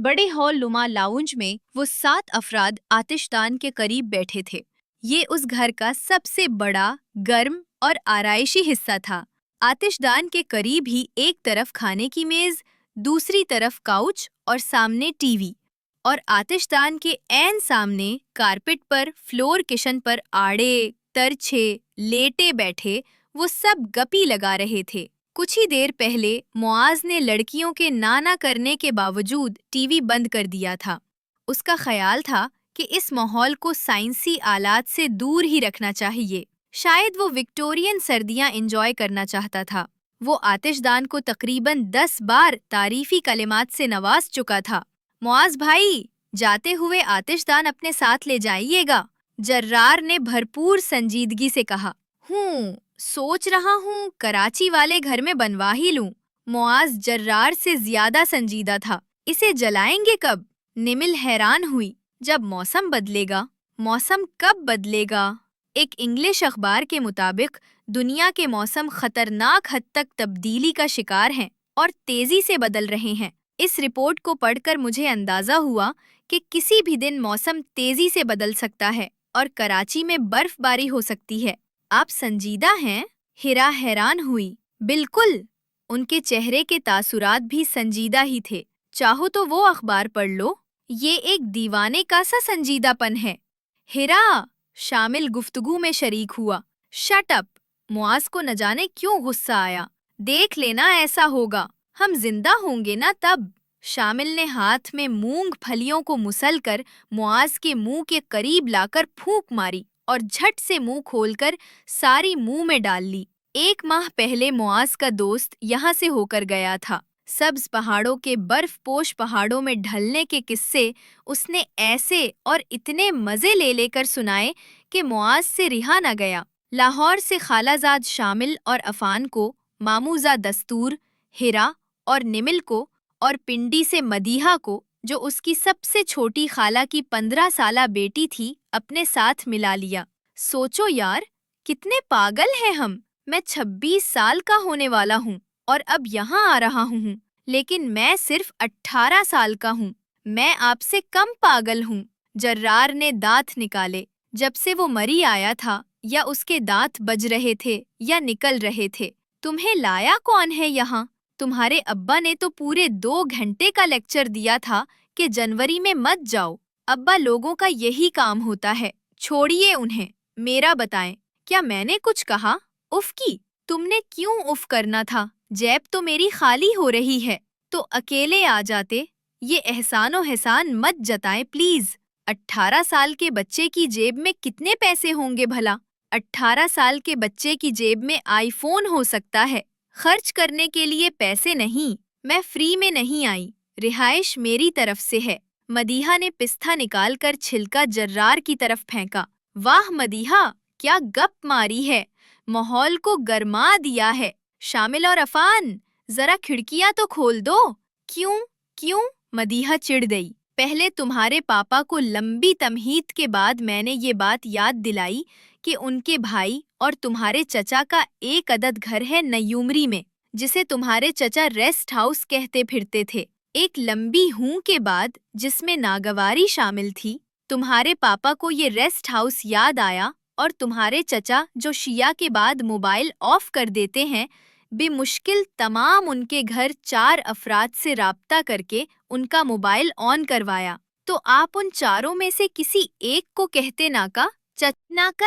बड़े हॉल नुमा लाउंज में वो 7 अफराद आतिशदान के करीब बैठे थे। ये उस घर का सबसे बड़ा, गर्म और आरायशी हिस्सा था। आतिशदान के करीब ही एक तरफ खाने की मेज, दूसरी तरफ काउच और सामने टीवी। और आतिशदान के ऐन सामने कारपेट पर, फ्लोर किशन पर आड़े, तरछे, लेटे बैठे वो सब गप्पी लगा रहे थे। कुछ ही देर पहले मुआज ने लड़कियों के नाना करने के बावजूद टीवी बंद कर दिया था। उसका ख्याल था कि इस माहौल को साइंसी आलात से दूर ही रखना चाहिए। शायद वो विक्टोरियन सर्दियां एंजॉय करना चाहता था। वो आतिशदान को तकरीबन 10 बार तारीफी कलिमात से नवाज चुका था। मुआज भाई, जाते हुए आतिशदान अपने साथ ले जाइएगा, जर्रार ने भरपूर संजीदगी से कहा। सोच रहा हूँ कराची वाले घर में बनवा ही लूं। मुआज जर्रार से ज्यादा संजीदा था। इसे जलाएंगे कब? निमिल हैरान हुई। जब मौसम बदलेगा। मौसम कब बदलेगा? एक इंग्लिश अखबार के मुताबिक दुनिया के मौसम खतरनाक हद तक तब्दीली का शिकार हैं और तेजी से बदल रहे हैं। इस रिपोर्ट को पढ़कर मुझे अंदाजा हुआ कि किसी भी दिन मौसम तेजी से बदल सकता है और कराची में बर्फबारी हो सकती है। आप संजीदा हैं? हिरा हैरान हुई। बिल्कुल। उनके चेहरे के तासुरात भी संजीदा ही थे। चाहो तो वो अखबार पढ़ लो। ये एक दीवाने का सा संजीदापन है। हिरा शामिल गुफ्तगू में शरीक हुआ। Shut up. मुआज को न जाने क्यों गुस्सा आया। देख लेना ऐसा होगा, हम जिंदा होंगे ना तब। शामिल ने हाथ में मूंग फलियों को मुसलकर मुआज के मुंह के करीब लाकर फूंक मारी और झट से मुंह खोलकर सारी मुंह में डाल ली। 1 माह पहले मुआज का दोस्त यहाँ से होकर गया था। सब्ज पहाड़ों के बर्फपोश पहाड़ों में ढलने के किस्से उसने ऐसे और इतने मजे ले लेकर सुनाए कि मुआज से रिहा न गया। लाहौर से खालाजाद शामिल और अफान को, मामूजा दस्तूर, हिरा और निमिल को और पिंडी से मदीहा को, जो उसकी सबसे छोटी खाला की 15 साला बेटी थी, अपने साथ मिला लिया। सोचो यार, कितने पागल हैं हम। मैं 26 साल का होने वाला हूँ और अब यहाँ आ रहा हूँ, लेकिन मैं सिर्फ 18 साल का हूँ। मैं आपसे कम पागल हूँ। जर्रार ने दांत निकाले। जब से वो मरी आया था, या उसके दांत बज रहे थे या निकल रहे थे। तुम्हें लाया कौन है यहाँ? तुम्हारे अब्बा ने तो पूरे 2 घंटे का लेक्चर दिया था कि जनवरी में मत जाओ। अब्बा लोगों का यही काम होता है, छोड़िए उन्हें। मेरा बताएं, क्या मैंने कुछ कहा? उफ की? तुमने क्यों उफ करना था? जेब तो मेरी खाली हो रही है, तो अकेले आ जाते। ये एहसानो एहसान मत जताएं प्लीज। 18 साल के बच्चे की जेब में कितने पैसे होंगे भला? 18 साल के बच्चे की जेब में आईफोन हो सकता है। खर्च करने के लिए पैसे नहीं। मैं फ्री में नहीं आई। रिहाइश मेरी तरफ से है। मदीहा ने पिस्ता निकालकर छिलका जर्रार की तरफ फेंका। वाह मदीहा, क्या गप मारी है। माहौल को गरमा दिया है। शामिल और अफान, जरा खिड़कियां तो खोल दो। क्यों? क्यों? मदीहा चिढ़ गई। पहले तुम्हारे पापा को लंबी तमहीद के बाद मैंने ये बात याद दिलाई कि उनके भाई और तुम्हारे चचा का एक अदद घर है नयूमरी में, जिसे तुम्हारे चचा रेस्ट हाउस कहते फिरते थे। एक लंबी हूं के बाद, जिसमें नागवारी शामिल थी, तुम्हारे पापा को ये रेस्ट हाउस याद आया और तुम्हारे चचा, जो शिया के बाद मोबाइल ऑफ कर देते हैं, बेमुश्किल तमाम उनके घर 4 अफराद से राब्ता करके उनका मोबाइल ऑन करवाया। तो आप उन चारों में से किसी एक को कहते नाका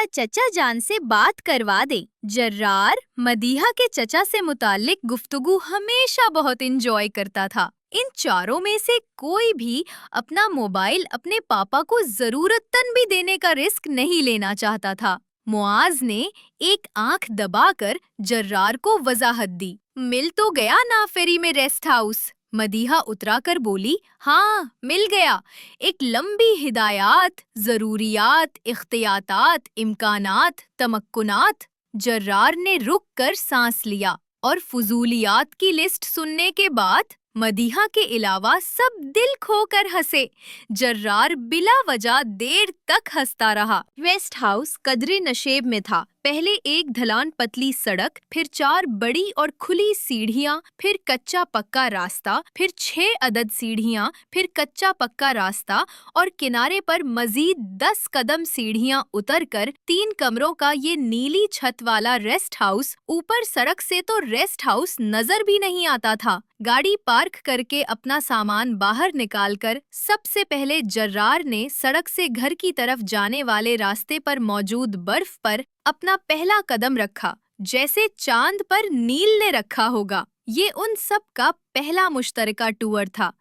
चचा जान से बात करवा दे। जर्रार मदीहा के चचा से मुताल्लिक गुफ्तगू हमेशा बहुत इंजॉय करता था। इन चारों में से कोई भी अपना मोबाइल अपने पापा को जरूरतन भी देने का रिस्क नहीं लेना चाहता था। मुआज ने एक आंख दबाकर जर्रार को वजाहत दी। मिल तो गया ना फेरी में रेस्ट हाउस? मदीहा उतराकर बोली, हाँ मिल गया। एक लंबी हिदायत, जरूरियात, इख्तियातात, इम्कानात, तमक्कुनात। जर्रार ने रुक कर सांस लिया और फुजूलियात की लिस्ट सुनने के बाद मदीहा के अलावा सब दिल खोकर हंसे। जर्रार बिला वजह देर तक हंसता रहा। रेस्ट हाउस कदरे नशेब में था, पहले एक ढलान पतली सड़क, फिर 4 बड़ी और खुली सीढ़ियाँ, फिर कच्चा पक्का रास्ता, फिर 6 अदद सीढ़ियाँ, फिर कच्चा पक्का रास्ता और किनारे पर मजीद 10 कदम सीढ़ियाँ उतरकर 3 कमरों का ये नीली छत वाला रेस्ट हाउस। ऊपर सड़क से तो रेस्ट हाउस नजर भी नहीं आता था। गाड़ी पार्क करके अपना सामान बाहर निकालकर सबसे पहले जर्रार ने सड़क से घर की तरफ जाने वाले रास्ते पर मौजूद बर्फ पर अपना पहला कदम रखा, जैसे चांद पर नील ने रखा होगा। ये उन सब का पहला मुश्तरका टूर था।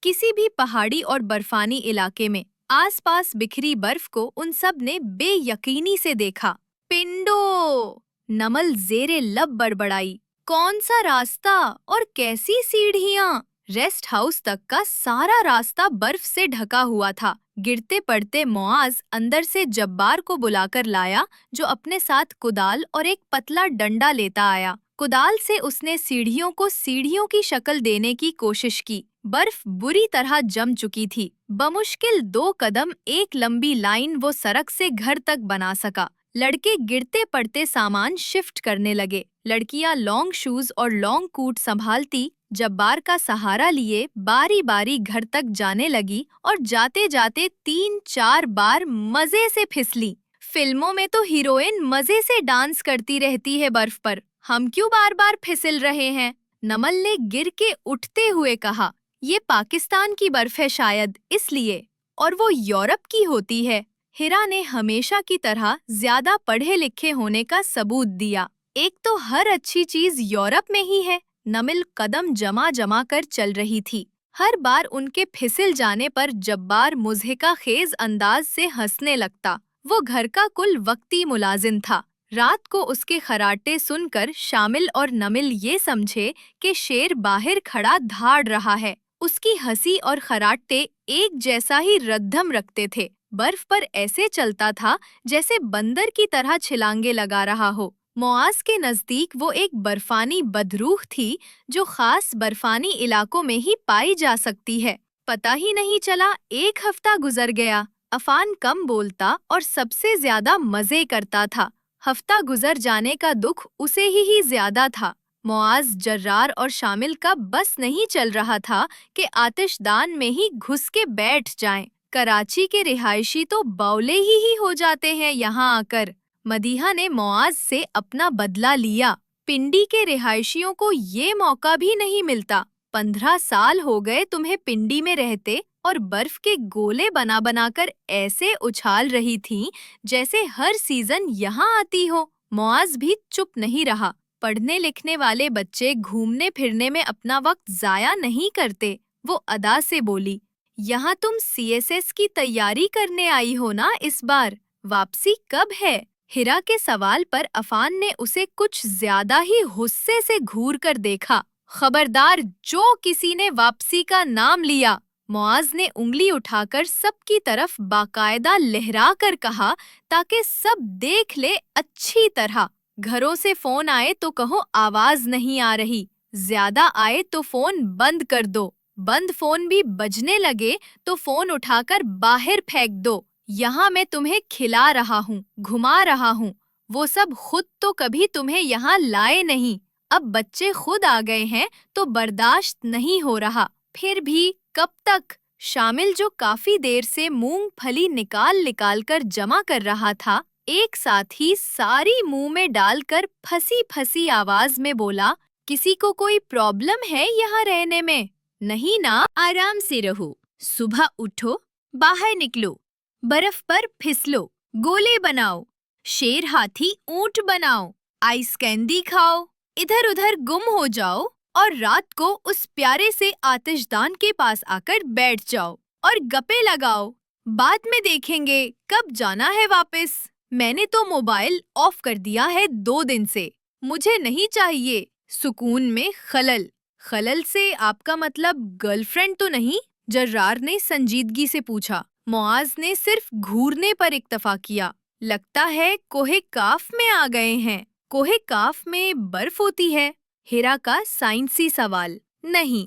किसी भी पहाड़ी और बर्फानी इलाके में आसपास बिखरी बर्फ को उन सब ने बेयकीनी से देखा। पिंडो! नमल जेरे लब बड़बड़ाई। कौन सा रास्ता और कैसी सीढ़ियाँ? रेस्ट हाउस तक का सारा रास्ता बर्फ से ढका हुआ था। गिरते पड़ते मुआज अंदर से जब्बार को बुलाकर लाया, जो अपने साथ कुदाल और एक पतला डंडा लेता आया। कुदाल से उसने सीढ़ियों को सीढ़ियों की शक्ल देने की कोशिश की। बर्फ बुरी तरह जम चुकी थी। बमुश्किल 2 कदम एक लंबी लाइन वो सड़क से घर तक बना सका। लड़के गिरते पड़ते सामान शिफ्ट करने लगे। लड़कियां लॉन्ग शूज और लॉन्ग कूट संभालती जब्बार का सहारा लिए बारी बारी घर तक जाने लगी और जाते जाते 3-4 बार मजे से फिसली। फिल्मों में तो हीरोइन मजे से डांस करती रहती है बर्फ पर, हम क्यों बार बार फिसल रहे हैं? नमल ने गिर के उठते हुए कहा, ये पाकिस्तान की बर्फ है शायद, इसलिए, और वो यूरोप की होती है। हिरा ने हमेशा की तरह ज्यादा पढ़े लिखे होने का सबूत दिया। एक तो हर अच्छी चीज यूरोप में ही है। नमिल कदम जमा जमा कर चल रही थी। हर बार उनके फिसल जाने पर जब्बार मुज़हिका खेज अंदाज से हंसने लगता। वो घर का कुल वक्ती मुलाजिम था। रात को उसके खराटे सुनकर शामिल और नमिल ये समझे कि शेर बाहर खड़ा धाड़ रहा है। उसकी हंसी और खराटे एक जैसा ही रद्दम रखते थे। बर्फ पर ऐसे चलता था जैसे बंदर की तरह छिलांगे लगा रहा हो। मुआज के नजदीक वो एक बर्फानी बदरूह थी, जो खास बर्फानी इलाकों में ही पाई जा सकती है। पता ही नहीं चला 1 हफ्ता गुजर गया। अफान कम बोलता और सबसे ज्यादा मजे करता था। हफ्ता गुजर जाने का दुख उसे ही ज्यादा था। मुआज, जर्रार और शामिल का बस नहीं चल रहा था कि आतिशदान में ही घुस के बैठ जाएं। कराची के रिहायशी तो बौले ही हो जाते हैं यहाँ आकर। मदीहा ने मुआज से अपना बदला लिया। पिंडी के रिहायशियों को ये मौका भी नहीं मिलता। 15 साल हो गए तुम्हें पिंडी में रहते और बर्फ के गोले बना बनाकर ऐसे उछाल रही थीं जैसे हर सीजन यहाँ आती हो। मुआज भी चुप नहीं रहा। पढ़ने लिखने वाले बच्चे घूमने फिरने में अपना वक्त जाया नहीं करते। वो अदा से बोली, यहाँ तुम CSS की तैयारी करने आई हो ना इस बार? वापसी कब है? हिरा के सवाल पर अफान ने उसे कुछ ज्यादा ही गुस्से से घूर कर देखा। खबरदार, जो किसी ने वापसी का नाम लिया। मुआज ने उंगली उठाकर सबकी तरफ बाकायदा लहरा कर कहा, ताकि सब देख ले अच्छी तरह। घरों से फोन आए तो कहो आवाज नहीं आ रही, ज्यादा आए तो फोन बंद कर दो। बंद फोन भी बजने लगे तो फोन उठाकर बाहर फेंक दो। यहाँ मैं तुम्हें खिला रहा हूँ, घुमा रहा हूँ। वो सब खुद तो कभी तुम्हें यहाँ लाए नहीं। अब बच्चे खुद आ गए हैं तो बर्दाश्त नहीं हो रहा। फिर भी कब तक? शामिल, जो काफी देर से मूंगफली निकाल निकाल कर जमा कर रहा था, एक साथ ही सारी मुंह में डालकर फंसी फंसी आवाज में बोला, किसी को कोई प्रॉब्लम है यहाँ रहने में? नहीं ना, आराम से रहो। सुबह उठो, बाहर निकलो, बर्फ पर फिसलो, गोले बनाओ, शेर हाथी ऊंट बनाओ, आइस कैंडी खाओ, इधर उधर गुम हो जाओ और रात को उस प्यारे से आतिशदान के पास आकर बैठ जाओ और गप्पे लगाओ। बाद में देखेंगे कब जाना है वापस। मैंने तो मोबाइल ऑफ कर दिया है 2 दिन से। मुझे नहीं चाहिए सुकून में खलल। खलल से आपका मतलब गर्लफ्रेंड तो नहीं? जर्रार ने संजीदगी से पूछा। मुआज ने सिर्फ घूरने पर इक्तफा किया। लगता है कोहे काफ में आ गए हैं। कोहे काफ में बर्फ होती है? हिरा का साइंसी सवाल। नहीं,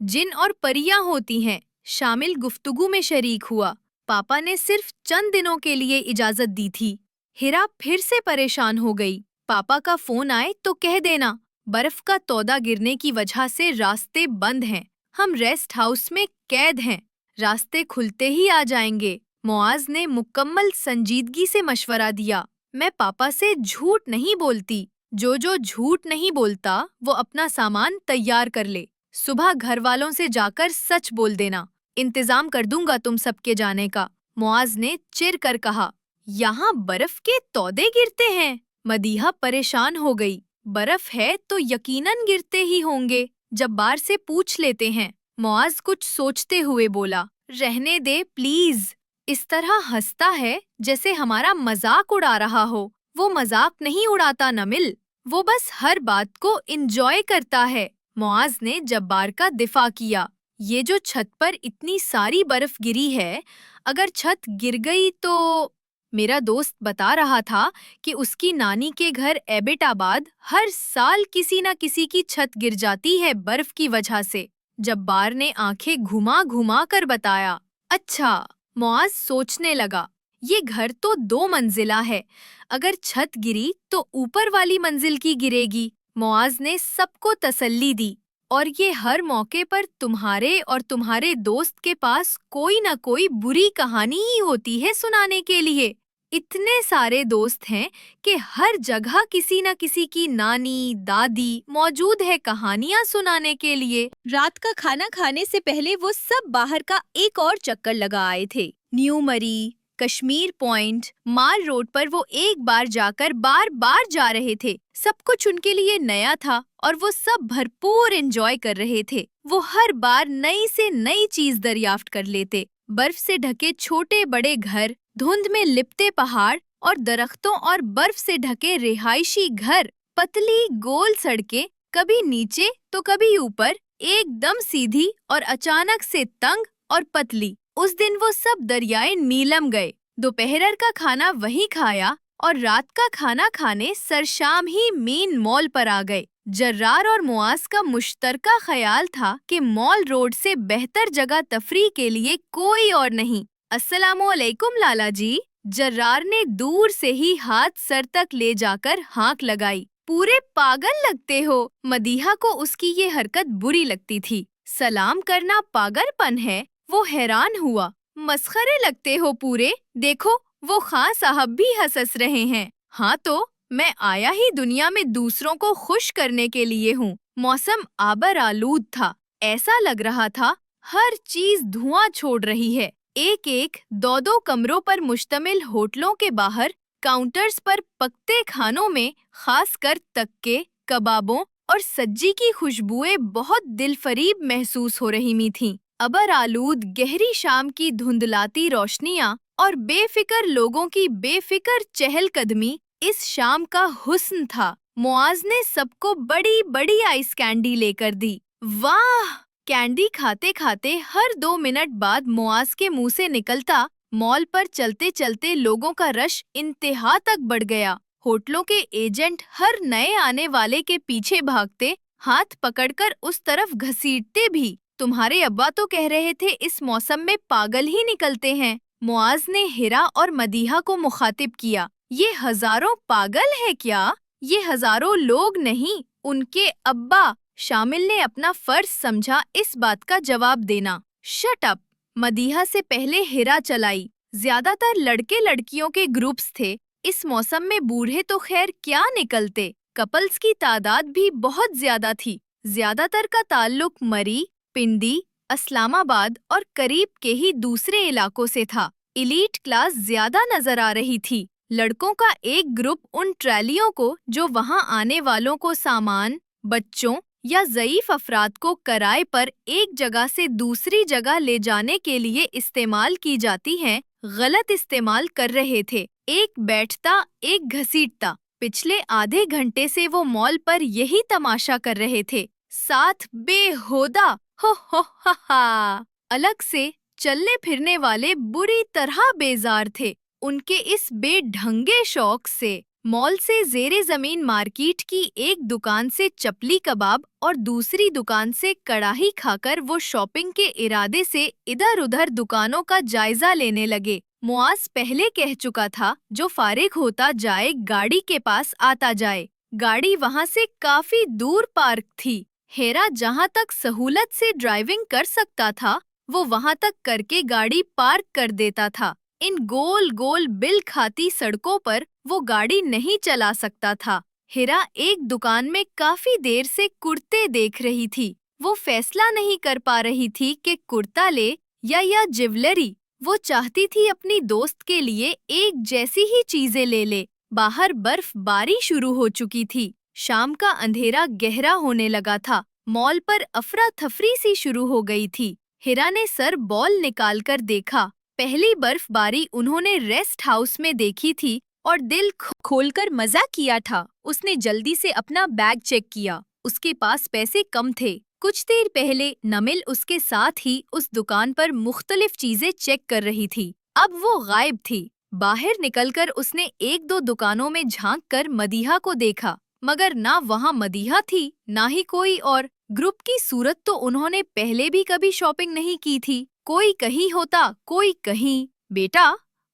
जिन और परियां होती हैं। शामिल गुफ्तगू में शरीक हुआ। पापा ने सिर्फ चंद दिनों के लिए इजाजत दी थी। हिरा फिर से परेशान हो गई। पापा का फोन आए तो कह देना, बर्फ का तौदा गिरने की वजह से रास्ते बंद हैं। हम रेस्ट हाउस में कैद हैं। रास्ते खुलते ही आ जाएंगे। मुआज ने मुकम्मल संजीदगी से मशवरा दिया। मैं पापा से झूठ नहीं बोलती। जो झूठ नहीं बोलता वो अपना सामान तैयार कर ले। सुबह घर वालों से जाकर सच बोल देना। इंतजाम कर दूंगा तुम सबके जाने का। मुआज ने चिढ़ कर कहा। यहाँ बर्फ के तौदे गिरते हैं? मदीहा परेशान हो गई। बर्फ है तो यकीनन गिरते ही होंगे। जब्बार से पूछ लेते हैं। मुआज कुछ सोचते हुए बोला, रहने दे प्लीज। इस तरह हंसता है जैसे हमारा मजाक उड़ा रहा हो। वो मजाक नहीं उड़ाता नमिल, वो बस हर बात को इंजॉय करता है। मुआज ने जब्बार का दिफा किया। ये जो छत पर इतनी सारी बर्फ गिरी है, अगर छत गिर गई तो… मेरा दोस्त बता रहा था कि उसकी नानी के घर एबटाबाद हर साल किसी न किसी की छत गिर जाती है बर्फ की वजह से। जब्बार ने आंखें घुमा घुमा कर बताया। अच्छा, मुआज सोचने लगा, ये घर तो 2 मंजिला है। अगर छत गिरी तो ऊपर वाली मंजिल की गिरेगी। मुआज ने सबको तसल्ली दी। और ये हर मौके पर तुम्हारे और तुम्हारे दोस्त के पास कोई न कोई बुरी कहानी ही होती है सुनाने के लिए। इतने सारे दोस्त हैं कि हर जगह किसी न किसी की नानी दादी मौजूद है कहानियां सुनाने के लिए। रात का खाना खाने से पहले वो सब बाहर का एक और चक्कर लगा आए थे। न्यू मरी, कश्मीर पॉइंट, माल रोड पर वो एक बार जाकर बार बार जा रहे थे। सब कुछ उनके लिए नया था और वो सब भरपूर एंजॉय कर रहे थे। वो हर बार नई से नई चीज दरियाफ्त कर लेते। बर्फ से ढके छोटे बड़े घर, धुंध में लिपटे पहाड़ और दरख्तों और बर्फ से ढके रिहायशी घर, पतली गोल सड़कें, कभी नीचे तो कभी ऊपर, एकदम सीधी और अचानक से तंग और पतली। उस दिन वो सब दरियाए नीलम गए। दोपहर का खाना वहीं खाया और रात का खाना खाने सरशाम ही मेन मॉल पर आ गए। जर्रार और मुआज का मुश्तरका ख्याल था कि मॉल रोड से बेहतर जगह तफरी के लिए कोई और नहीं। अस्सलामुअलैकुम लाला जी। जर्रार ने दूर से ही हाथ सर तक ले जाकर हाँक लगाई। पूरे पागल लगते हो। मदीहा को उसकी ये हरकत बुरी लगती थी। सलाम करना पागलपन है? वो हैरान हुआ। मस्खरे लगते हो पूरे। देखो वो खां साहब भी हंस रहे हैं। हाँ तो मैं आया ही दुनिया में दूसरों को खुश करने के लिए हूँ। मौसम आबर आलूद था। ऐसा लग रहा था हर चीज धुआं छोड़ रही है। एक एक 2-2 कमरों पर मुश्तमिल होटलों के बाहर काउंटर्स पर पकते खानों में खासकर तक्के, कबाबों और सज्जी की खुशबुएं बहुत दिलफरीब महसूस हो रही थीं। अबर आलूद गहरी शाम की धुंधलाती रोशनियां और बेफिक्र लोगों की बेफिक्र चहलकदमी इस शाम का हुस्न था। मुआज ने सबको बड़ी बड़ी आइस कैंडी लेकर दी। वाह! कैंडी खाते खाते हर 2 मिनट बाद मुआज के मुंह से निकलता, मॉल पर चलते चलते लोगों का रश इंतहा तक बढ़ गया। होटलों के एजेंट हर नए आने वाले के पीछे भागते, हाथ पकड़कर उस तरफ घसीटते भी। तुम्हारे अब्बा तो कह रहे थे इस मौसम में पागल ही निकलते हैं। मुआज ने हिरा और मदीहा को मुखातिब किया। ये हजारों पागल है क्या? ये हजारों लोग नहीं, उनके अब्बा। शामिल ने अपना फर्ज समझा इस बात का जवाब देना। Shut up. मदीहा से पहले हिरा चलाई। ज्यादातर लड़के लड़कियों के ग्रुप्स थे। इस मौसम में बूढ़े तो खैर क्या निकलते। कपल्स की तादाद भी बहुत ज्यादा थी। ज्यादातर का ताल्लुक मरी, पिंडी, इस्लामाबाद और करीब के ही दूसरे इलाकों से था। इलीट क्लास ज्यादा नजर आ रही थी। लड़कों का एक ग्रुप उन ट्रैलियों को जो वहां आने वालों को सामान, बच्चों या ज़ईफ अफराद को किराए पर एक जगह से दूसरी जगह ले जाने के लिए इस्तेमाल की जाती हैं, गलत इस्तेमाल कर रहे थे। एक बैठता एक घसीटता। पिछले आधे घंटे से वो मॉल पर यही तमाशा कर रहे थे। साथ बेहोदा हो हा। अलग से चलने फिरने वाले बुरी तरह बेजार थे। उनके इस बेढंगे शौक से मॉल से जेरे जमीन मार्केट की एक दुकान से चपली कबाब और दूसरी दुकान से कड़ाही खाकर वो शॉपिंग के इरादे से इधर उधर दुकानों का जायजा लेने लगे। मुआज पहले कह चुका था जो फारिग होता जाए गाड़ी के पास आता जाए। गाड़ी वहाँ से काफी दूर पार्क थी। हेरा जहाँ तक सहूलत से ड्राइविंग कर सकता था वो वहाँ तक करके गाड़ी पार्क कर देता था। इन गोल गोल बिल खाती सड़कों पर वो गाड़ी नहीं चला सकता था। हेरा एक दुकान में काफी देर से कुर्ते देख रही थी। वो फैसला नहीं कर पा रही थी कि कुर्ता ले या ज्वेलरी। वो चाहती थी अपनी दोस्त के लिए एक जैसी ही चीजें ले ले। बाहर बर्फबारी शुरू हो चुकी थी। शाम का अंधेरा गहरा होने लगा था। मॉल पर अफरा तफरी सी शुरू हो गई थी। हिरा ने सर बॉल निकालकर देखा। पहली बर्फबारी उन्होंने रेस्ट हाउस में देखी थी और दिल खोलकर मजा किया था। उसने जल्दी से अपना बैग चेक किया। उसके पास पैसे कम थे। कुछ देर पहले नमिल उसके साथ ही उस दुकान पर मुख्तलिफ चीजें चेक कर रही थी। अब वो गायब थी। बाहर निकलकर उसने एक दो दुकानों में झांक कर मदीहा को देखा, मगर ना वहाँ मदीहा थी ना ही कोई और। ग्रुप की सूरत तो उन्होंने पहले भी कभी शॉपिंग नहीं की थी। कोई कहीं होता, कोई कहीं। बेटा,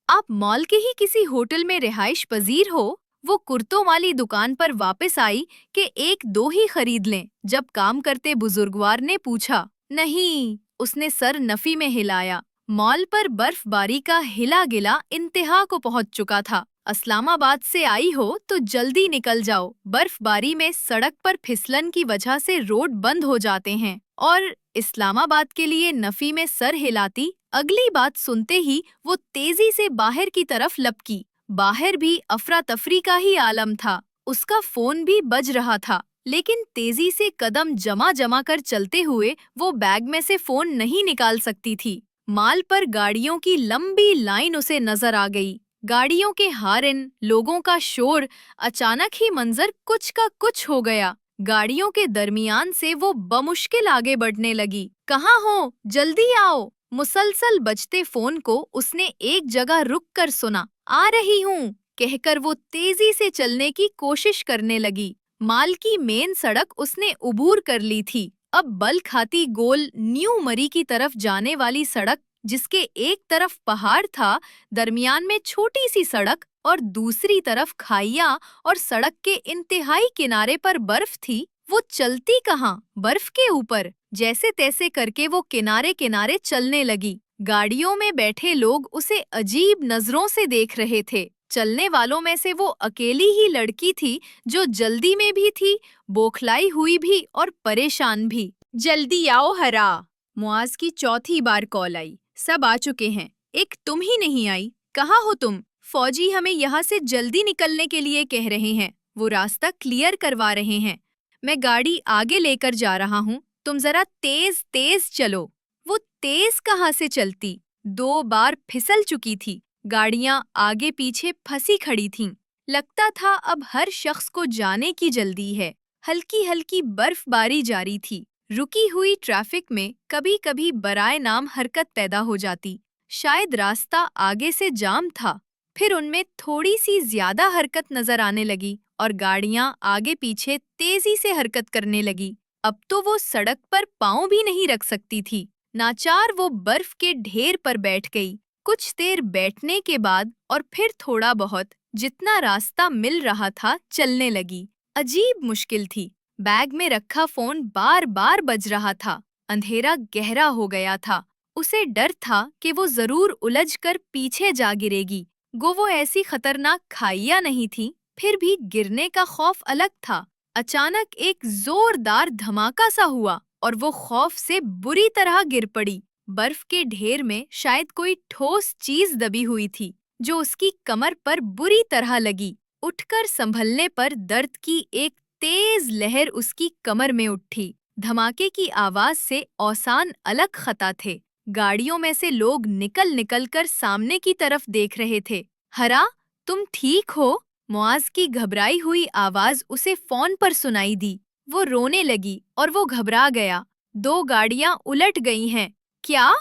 आप मॉल के ही किसी होटल में रिहाइश पजीर हो? वो कुर्तों वाली दुकान पर वापस आई कि एक दो ही खरीद लें। जब काम करते बुजुर्गवार ने पूछा। नहीं, उसने सर नफी में हिलाया। मॉल पर बर्फबारी का हिला गिला इंतहा को पहुंच चुका था। इस्लामाबाद से आई हो तो जल्दी निकल जाओ। बर्फबारी में सड़क पर फिसलन की वजह से रोड बंद हो जाते हैं। और इस्लामाबाद के लिए नफी में सर हिलाती। अगली बात सुनते ही वो तेजी से बाहर की तरफ लपकी। बाहर भी अफरा तफरी का ही आलम था। उसका फोन भी बज रहा था, लेकिन तेजी से कदम जमा जमा कर चलते हुए वो बैग में से फोन नहीं निकाल सकती थी। माल पर गाड़ियों की लंबी लाइन उसे नजर आ गई। गाड़ियों के हारन, लोगों का शोर, अचानक ही मंजर कुछ का कुछ हो गया। गाड़ियों के दरमियान से वो बमुश्किल आगे बढ़ने लगी। कहाँ हो? जल्दी आओ। मुसलसल बजते फोन को उसने एक जगह रुक कर सुना। आ रही हूँ कहकर वो तेजी से चलने की कोशिश करने लगी। माल की मेन सड़क उसने उबूर कर ली थी। अब बल खाती गोल न्यू मरी की तरफ जाने वाली सड़क, जिसके एक तरफ पहाड़ था, दरमियान में छोटी सी सड़क और दूसरी तरफ खाइयां और सड़क के इंतहाई किनारे पर बर्फ थी। वो चलती कहाँ? बर्फ के ऊपर। जैसे तैसे करके वो किनारे किनारे चलने लगी। गाड़ियों में बैठे लोग उसे अजीब नजरों से देख रहे थे। चलने वालों में से वो अकेली ही लड़की थी जो जल्दी में भी थी, बौखलाई हुई भी और परेशान भी। जल्दी आओ हरा। मुआज की चौथी बार कॉल आई। सब आ चुके हैं, एक तुम ही नहीं आई। कहाँ हो तुम? फौजी हमें यहाँ से जल्दी निकलने के लिए कह रहे हैं। वो रास्ता क्लियर करवा रहे हैं। मैं गाड़ी आगे लेकर जा रहा हूँ, तुम जरा तेज तेज चलो। वो तेज कहाँ से चलती? 2 बार फिसल चुकी थी। गाड़ियां आगे पीछे फंसी खड़ी थीं। लगता था अब हर शख्स को जाने की जल्दी है। हल्की हल्की बर्फबारी जारी थी। रुकी हुई ट्रैफिक में कभी कभी बराए नाम हरकत पैदा हो जाती। शायद रास्ता आगे से जाम था। फिर उनमें थोड़ी सी ज्यादा हरकत नजर आने लगी और गाड़ियां आगे पीछे तेजी से हरकत करने लगी। अब तो वो सड़क पर पाँव भी नहीं रख सकती थी। नाचार वो बर्फ के ढेर पर बैठ गई। कुछ देर बैठने के बाद और फिर थोड़ा बहुत जितना रास्ता मिल रहा था चलने लगी। अजीब मुश्किल थी। बैग में रखा फोन बार बार बज रहा था। अंधेरा गहरा हो गया था। उसे डर था कि वो जरूर उलझकर पीछे जा गिरेगी। वो ऐसी खतरनाक खाइया नहीं थी, फिर भी गिरने का खौफ अलग था। अचानक एक जोरदार धमाका सा हुआ और वो खौफ से बुरी तरह गिर पड़ी। बर्फ के ढेर में शायद कोई ठोस चीज दबी हुई थी जो उसकी कमर पर बुरी तरह लगी। उठकर संभलने पर दर्द की एक तेज लहर उसकी कमर में उठी। धमाके की आवाज से औसान अलग खता थे। गाड़ियों में से लोग निकल निकल कर सामने की तरफ देख रहे थे। हरा, तुम ठीक हो? मुआज की घबराई हुई आवाज उसे फोन पर सुनाई दी। वो रोने लगी और वो घबरा गया। 2 गाड़ियां उलट गई हैं। क्या?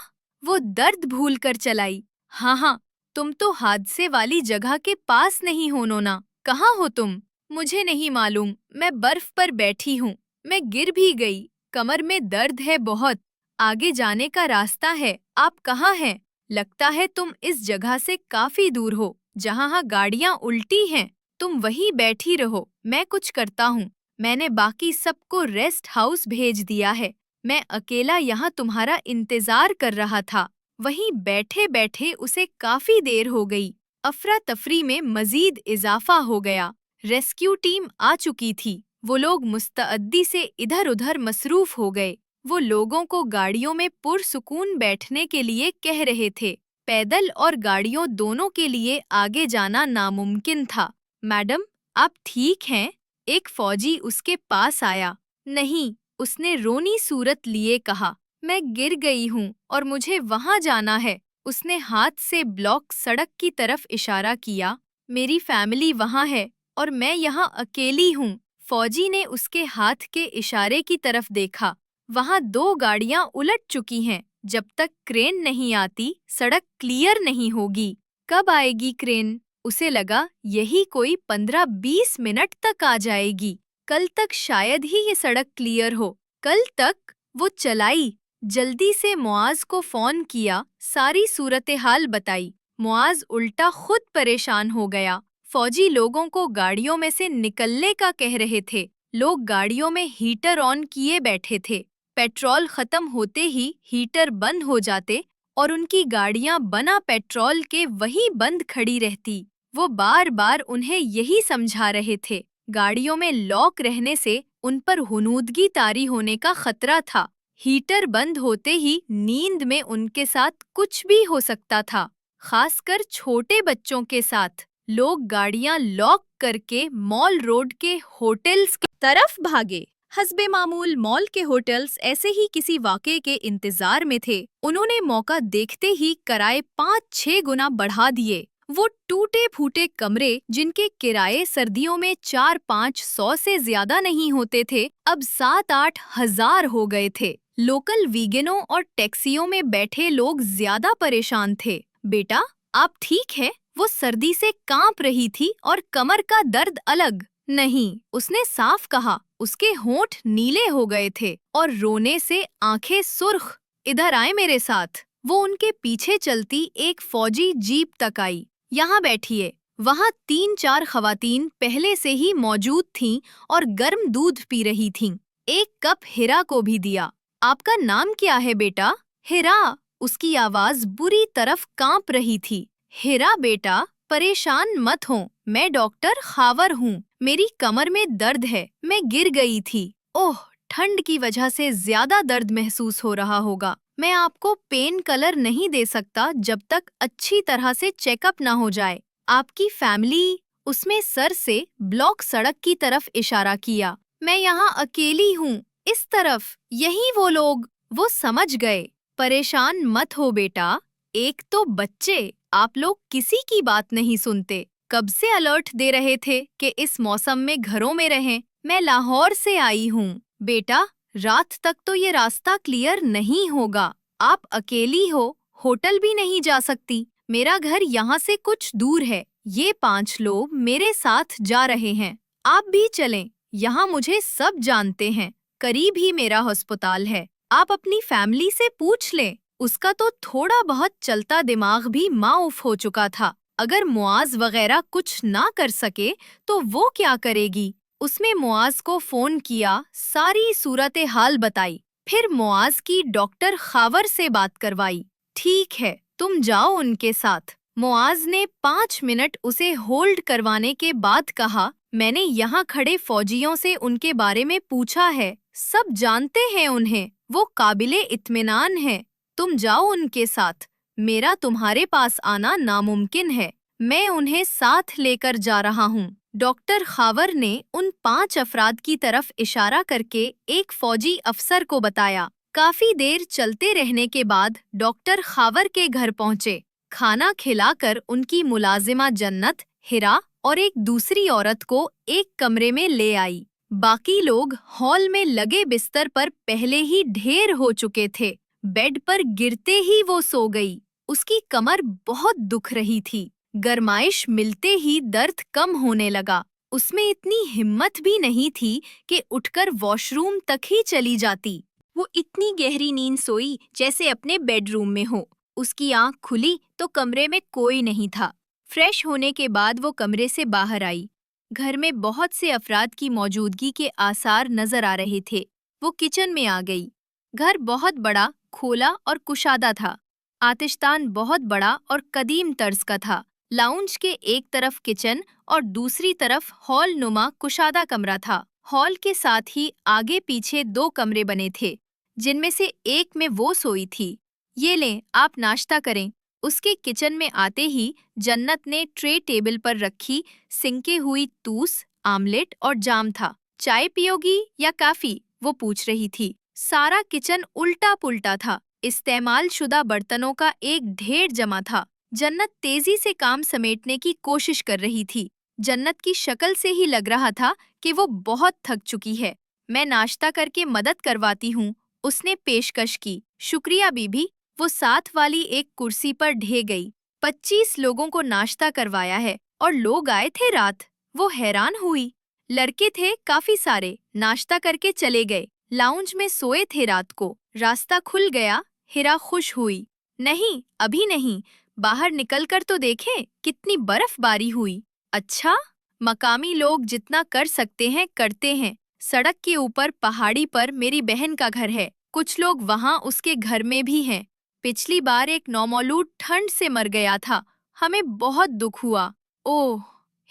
वो दर्द भूल कर चलाई। हाँ, तुम तो हादसे वाली जगह के पास नहीं हो नोना। कहाँ हो तुम? मुझे नहीं मालूम, मैं बर्फ पर बैठी हूँ। मैं गिर भी गई। कमर में दर्द है बहुत। आगे जाने का रास्ता है। आप कहाँ हैं? लगता है तुम इस जगह से काफी दूर हो, जहाँ गाड़ियाँ उल्टी हैं। तुम वहीं बैठी रहो, मैं कुछ करता हूँ। मैंने बाकी सबको रेस्ट हाउस भेज दिया है। मैं अकेला यहाँ तुम्हारा इंतजार कर रहा था। वहीं बैठे बैठे उसे काफी देर हो गई। अफरा तफरी में मजीद इजाफा हो गया। रेस्क्यू टीम आ चुकी थी। वो लोग मुस्तअद्दी से इधर उधर मसरूफ हो गए। वो लोगों को गाड़ियों में पुरसुकून बैठने के लिए कह रहे थे। पैदल और गाड़ियों दोनों के लिए आगे जाना नामुमकिन था। मैडम, आप ठीक हैं? एक फौजी उसके पास आया। नहीं, उसने रोनी सूरत लिए कहा। मैं गिर गई हूँ और मुझे वहाँ जाना है। उसने हाथ से ब्लॉक सड़क की तरफ इशारा किया। मेरी फैमिली वहाँ है और मैं यहाँ अकेली हूँ। फौजी ने उसके हाथ के इशारे की तरफ देखा। वहाँ 2 गाड़ियाँ उलट चुकी हैं। जब तक क्रेन नहीं आती, सड़क क्लियर नहीं होगी। कब आएगी क्रेन? उसे लगा यही कोई 15-20 मिनट तक आ जाएगी। कल तक शायद ही ये सड़क क्लियर हो। कल तक? वो चलाई। जल्दी से मुआज को फोन किया, सारी सूरत हाल बताई। मुआज उल्टा खुद परेशान हो गया। फौजी लोगों को गाड़ियों में से निकलने का कह रहे थे। लोग गाड़ियों में हीटर ऑन किए बैठे थे। पेट्रोल खत्म होते ही हीटर बंद हो जाते और उनकी गाड़ियां बना पेट्रोल के वहीं बंद खड़ी रहती। वो बार बार उन्हें यही समझा रहे थे। गाड़ियों में लॉक रहने से उन पर हुनूदगी तारी होने का खतरा था। हीटर बंद होते ही नींद में उनके साथ कुछ भी हो सकता था, खासकर छोटे बच्चों के साथ। लोग गाड़ियां लॉक करके मॉल रोड के होटल्स की तरफ भागे। हस्बे मामूल मॉल के होटल्स ऐसे ही किसी वाक़े के इंतजार में थे। उन्होंने मौका देखते ही किराए 5-6 गुना बढ़ा दिए। वो टूटे फूटे कमरे, जिनके किराए सर्दियों में 4-500 से ज्यादा नहीं होते थे, अब 7-8 हजार हो गए थे। लोकल वीगनों और टैक्सियों में बैठे लोग ज्यादा परेशान थे। बेटा, आप ठीक है? वो सर्दी से कांप रही थी और कमर का दर्द अलग। नहीं, उसने साफ कहा। उसके होंठ नीले हो गए थे और रोने से आंखें सुर्ख। इधर आए मेरे साथ। वो उनके पीछे चलती एक फौजी जीप तक आई। यहाँ बैठिए। वहाँ 3-4 खवातीन पहले से ही मौजूद थीं और गर्म दूध पी रही थीं। एक कप हिरा को भी दिया। आपका नाम क्या है बेटा? हिरा। उसकी आवाज बुरी तरफ कांप रही थी। हिरा बेटा, परेशान मत हो। मैं डॉक्टर खावर हूँ। मेरी कमर में दर्द है। मैं गिर गई थी। ओह, ठंड की वजह से ज्यादा दर्द महसूस हो रहा होगा। मैं आपको पेन किलर नहीं दे सकता जब तक अच्छी तरह से चेकअप ना हो जाए। आपकी फैमिली? उसमें सर से ब्लॉक सड़क की तरफ इशारा किया। मैं यहाँ अकेली हूँ। इस तरफ। यही वो लोग। वो समझ गए। परेशान मत हो बेटा। एक तो बच्चे, आप लोग किसी की बात नहीं सुनते। कब से अलर्ट दे रहे थे कि इस मौसम में घरों में रहें। मैं लाहौर से आई हूँ। बेटा, रात तक तो ये रास्ता क्लियर नहीं होगा। आप अकेली हो, होटल भी नहीं जा सकती। मेरा घर यहाँ से कुछ दूर है। ये 5 लोग मेरे साथ जा रहे हैं। आप भी चलें। यहाँ मुझे सब जानते हैं। करीब ही मेरा अस्पताल है। आप अपनी फैमिली से पूछ लें। उसका तो थोड़ा बहुत चलता दिमाग भी माऊफ हो चुका था। अगर मुआज वगैरह कुछ ना कर सके तो वो क्या करेगी? उसने मुआज को फोन किया, सारी सूरत हाल बताई। फिर मुआज की डॉक्टर खावर से बात करवाई। ठीक है, तुम जाओ उनके साथ। मुआज ने 5 मिनट उसे होल्ड करवाने के बाद कहा, मैंने यहाँ खड़े फौजियों से उनके बारे में पूछा है। सब जानते हैं उन्हें। वो काबिले इत्मीनान हैं। तुम जाओ उनके साथ। मेरा तुम्हारे पास आना नामुमकिन है। मैं उन्हें साथ लेकर जा रहा हूँ। डॉक्टर खावर ने उन 5 अफराद की तरफ इशारा करके एक फौजी अफसर को बताया। काफी देर चलते रहने के बाद डॉक्टर खावर के घर पहुँचे। खाना खिलाकर उनकी मुलाजिमा जन्नत, हिरा और एक दूसरी औरत को एक कमरे में ले आई। बाकी लोग हॉल में लगे बिस्तर पर पहले ही ढेर हो चुके थे। बेड पर गिरते ही वो सो गई। उसकी कमर बहुत दुख रही थी। गरमाइश मिलते ही दर्द कम होने लगा। उसमें इतनी हिम्मत भी नहीं थी कि उठकर वॉशरूम तक ही चली जाती। वो इतनी गहरी नींद सोई जैसे अपने बेडरूम में हो। उसकी आंख खुली तो कमरे में कोई नहीं था। फ्रेश होने के बाद वो कमरे से बाहर आई। घर में बहुत से अफराद की मौजूदगी के आसार नजर आ रहे थे। वो किचन में आ गई। घर बहुत बड़ा, खोला और कुशादा था। आतिशदान बहुत बड़ा और कदीम तर्ज का था। लाउंज के एक तरफ किचन और दूसरी तरफ हॉल नुमा कुशादा कमरा था। हॉल के साथ ही आगे पीछे 2 कमरे बने थे, जिनमें से एक में वो सोई थी। ये लें, आप नाश्ता करें। उसके किचन में आते ही जन्नत ने ट्रे टेबल पर रखी सिंके हुई टूस, आमलेट और जाम था। चाय पियोगी या काफी? वो पूछ रही थी। सारा किचन उल्टा पुल्टा था। इस्तेमाल शुदा बर्तनों का एक ढेर जमा था। जन्नत तेजी से काम समेटने की कोशिश कर रही थी। जन्नत की शक्ल से ही लग रहा था कि वो बहुत थक चुकी है। मैं नाश्ता करके मदद करवाती हूँ, उसने पेशकश की। शुक्रिया बीबी। वो साथ वाली एक कुर्सी पर ढह गई। 25 लोगों को नाश्ता करवाया है और लोग आए थे रात। वो हैरान हुई। लड़के थे काफी सारे, नाश्ता करके चले गए। लाउंज में सोए थे रात को। रास्ता खुल गया। हिरा खुश हुई। नहीं, अभी नहीं, बाहर निकलकर तो देखें कितनी बर्फबारी हुई। अच्छा, मकामी लोग जितना कर सकते हैं करते हैं। सड़क के ऊपर पहाड़ी पर मेरी बहन का घर है। कुछ लोग वहाँ उसके घर में भी हैं। पिछली बार एक नौमौलूद ठंड से मर गया था। हमें बहुत दुख हुआ। ओह,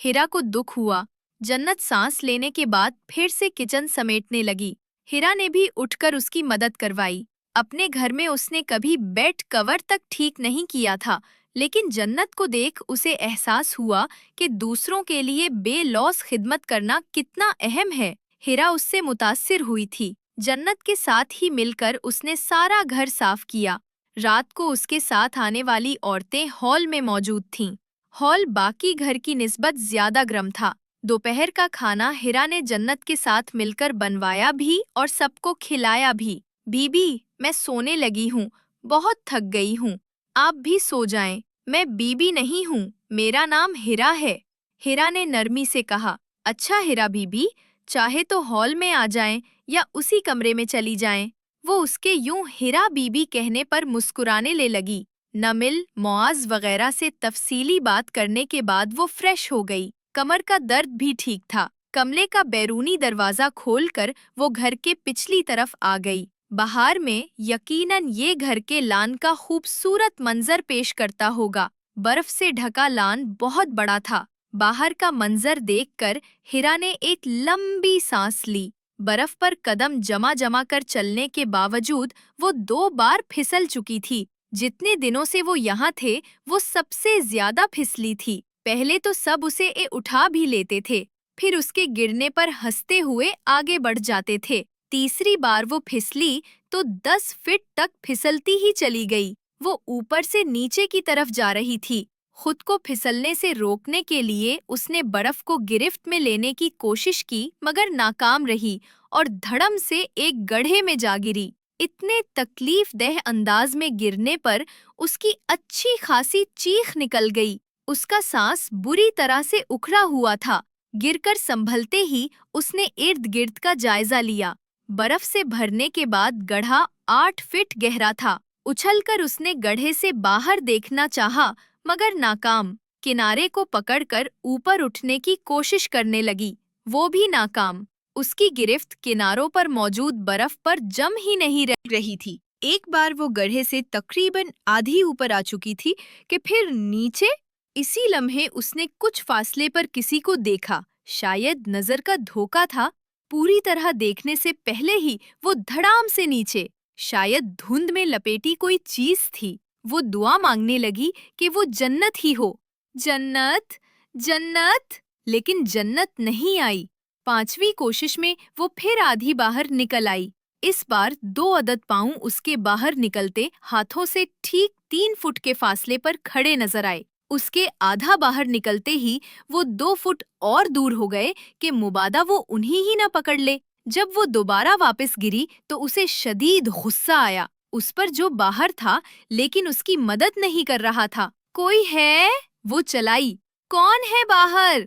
हिरा को दुख हुआ। जन्नत सांस लेने के बाद फिर से किचन समेटने लगी। हिरा ने भी उठकर उसकी मदद करवाई। अपने घर में उसने कभी बेड कवर तक ठीक नहीं किया था, लेकिन जन्नत को देख उसे एहसास हुआ कि दूसरों के लिए बेलौस खिदमत करना कितना अहम है। हिरा उससे मुतासिर हुई थी। जन्नत के साथ ही मिलकर उसने सारा घर साफ किया। रात को उसके साथ आने वाली औरतें हॉल में मौजूद थीं। हॉल बाकी घर की निस्बत ज्यादा गर्म था। दोपहर का खाना हिरा ने जन्नत के साथ मिलकर बनवाया भी और सबको खिलाया भी। बीबी, मैं सोने लगी हूँ, बहुत थक गई हूँ। आप भी सो जाएं। मैं बीबी नहीं हूँ, मेरा नाम हिरा है। हिरा ने नरमी से कहा। अच्छा हिरा बीबी, चाहे तो हॉल में आ जाएं या उसी कमरे में चली जाएं। वो उसके यूं हिरा बीबी कहने पर मुस्कुराने ले लगी। नमिल, मुआज वगैरह से तफसीली बात करने के बाद वो फ्रेश हो गई। कमर का दर्द भी ठीक था। कमरे का बैरूनी दरवाजा खोलकर वो घर के पिछली तरफ आ गई। बाहर में यकीनन ये घर के लान का खूबसूरत मंजर पेश करता होगा। बर्फ से ढका लान बहुत बड़ा था। बाहर का मंजर देखकर हिरा ने एक लंबी सांस ली। बर्फ पर कदम जमा जमा कर चलने के बावजूद वो 2 बार फिसल चुकी थी। जितने दिनों से वो यहाँ थे, वो सबसे ज्यादा फिसली थी। पहले तो सब उसे उठा भी लेते थे, फिर उसके गिरने पर हंसते हुए आगे बढ़ जाते थे। तीसरी बार वो फिसली तो 10 फीट तक फिसलती ही चली गई। वो ऊपर से नीचे की तरफ जा रही थी। खुद को फिसलने से रोकने के लिए उसने बर्फ को गिरफ्त में लेने की कोशिश की, मगर नाकाम रही और धड़म से एक गड्ढे में जा गिरी। इतने तकलीफदेह अंदाज में गिरने पर उसकी अच्छी खासी चीख निकल गई। उसका सांस बुरी तरह से उखड़ा हुआ था। गिरकर संभलते ही उसने इर्द गिर्द का जायजा लिया। बर्फ से भरने के बाद गड्ढा 8 फीट गहरा था। उछलकर उसने गड्ढे से बाहर देखना चाहा, मगर नाकाम। किनारे को पकड़कर ऊपर उठने की कोशिश करने लगी, वो भी नाकाम। उसकी गिरफ्त किनारों पर मौजूद बर्फ पर जम ही नहीं रही थी। एक बार वो गड्ढे से तकरीबन आधी ऊपर आ चुकी थी कि फिर नीचे। इसी लम्हे उसने कुछ फासले पर किसी को देखा। शायद नजर का धोखा था। पूरी तरह देखने से पहले ही वो धड़ाम से नीचे। शायद धुंध में लपेटी कोई चीज थी। वो दुआ मांगने लगी कि वो जन्नत ही हो। जन्नत, जन्नत। लेकिन जन्नत नहीं आई। 5वीं कोशिश में वो फिर आधी बाहर निकल आई। इस बार 2 अदद पाँव उसके बाहर निकलते हाथों से ठीक 3 फुट के फासले पर खड़े नजर आए। उसके आधा बाहर निकलते ही वो 2 फुट और दूर हो गए कि मुबादा वो उन्हीं ही न पकड़ ले। जब वो दोबारा वापस गिरी तो उसे शदीद गुस्सा आया। उस पर जो बाहर था लेकिन उसकी मदद नहीं कर रहा था। कोई है? वो चलाई। कौन है बाहर?